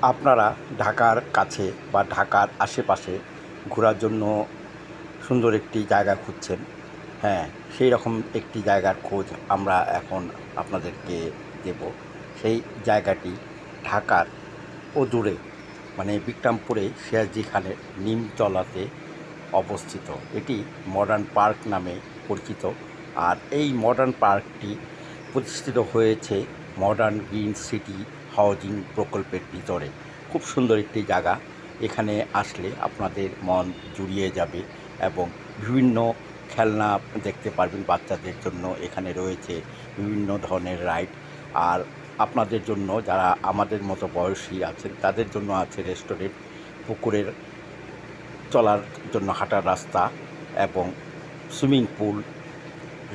আপনারা ঢাকার কাছে বা ঢাকার আশেপাশে ঘোরার জন্য সুন্দর একটি জায়গা খুঁজছেন। হ্যাঁ, সেই রকম একটি জায়গার খোঁজ আমরা এখন আপনাদেরকে দেব। সেই জায়গাটি ঢাকার অদূরে মানে বিক্রমপুরে সিরাজদি খানের নিমতলাতে অবস্থিত। এটি মডার্ন পার্ক নামে পরিচিত। আর এই মডার্ন পার্কটি প্রতিষ্ঠিত হয়েছে মডার্ন গ্রিন সিটি হাউজিং প্রকল্পের ভিতরে। খুব সুন্দর একটি জায়গা। এখানে আসলে আপনাদের মন জুড়িয়ে যাবে এবং বিভিন্ন খেলনা দেখতে পারবেন বাচ্চাদের জন্য। এখানে রয়েছে বিভিন্ন ধরনের রাইড। আর আপনাদের জন্য যারা আমাদের মতো বয়সী আছেন তাদের জন্য আছে রেস্টুরেন্ট, পুকুরের চলার জন্য হাঁটার রাস্তা এবং সুইমিং পুল,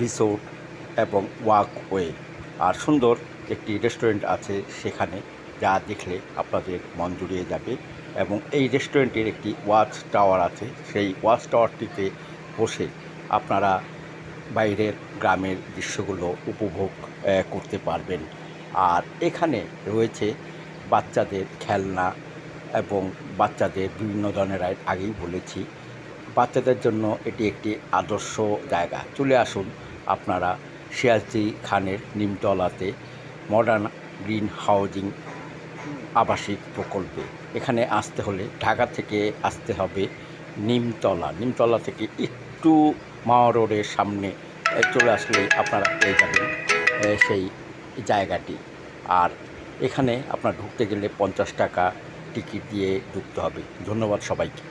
রিসোর্ট এবং ওয়াকওয়ে। আর সুন্দর একটি রেস্টুরেন্ট আছে সেখানে, যা দেখলে আপনাদের মন জুড়িয়ে যাবে। এবং এই রেস্টুরেন্টের একটি ওয়াচ টাওয়ার আছে। সেই ওয়াচ টাওয়ারটিতে বসে আপনারা বাইরের গ্রামের দৃশ্যগুলো উপভোগ করতে পারবেন। আর এখানে রয়েছে বাচ্চাদের খেলনা এবং বাচ্চাদের বিভিন্ন ধরনের রাইড। আগেই বলেছি, বাচ্চাদের জন্য এটি একটি আদর্শ জায়গা। চলে আসুন আপনারা সিরাজদি খানের নিমতলাতে মডার্ন গ্রিন হাউজিং আবাসিক প্রকল্পে। এখানে আসতে হলে ঢাকা থেকে আসতে হবে নিমতলা থেকে একটু মাওয়া রোডের সামনে চলে আসলে আপনারা পেয়ে যাবেন সেই জায়গাটি। আর এখানে আপনার ঢুকতে গেলে 50 টাকা টিকিট দিয়ে ঢুকতে হবে। ধন্যবাদ সবাইকে।